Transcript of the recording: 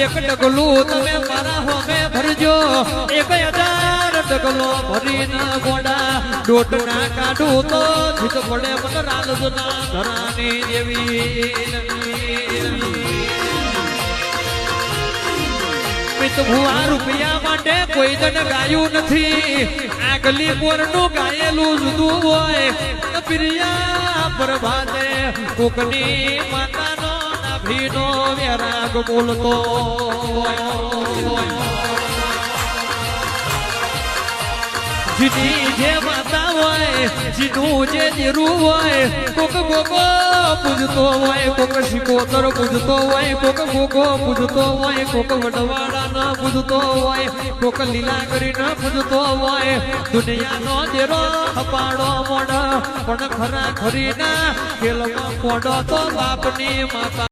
એક ડગલું તમે મારા હોમે ભરજો 1000 ડગલો ભરીને ગોડા ડોટ ના કાઢું તો જીત પડે મન રાલજના ધરાની દેવી ભુવા રૂપિયા માટે કોઈ જણ ગાયું નથી આગલી કોરનું ગાયેલું જુદું હોય પ્રિયા પ્રભાતે કોકની માતાનો નાભીનો વેરાગ બોલતો જીની જે માતા હોય જીનું જે જીરું હોય કોક ગોગો પૂજતો હોય કોક શિકોતર પૂજતો હોય કોક ગોગો પૂજતો હોય કોક વડવાડા ન પૂજતો હોય કોક લીલા કરી ન પૂજતો હોય દુનિયાનો દેરો હપાડો મોડ પણ ખરા ખરી ના ખેલમાં પોડો તો બાપની માતા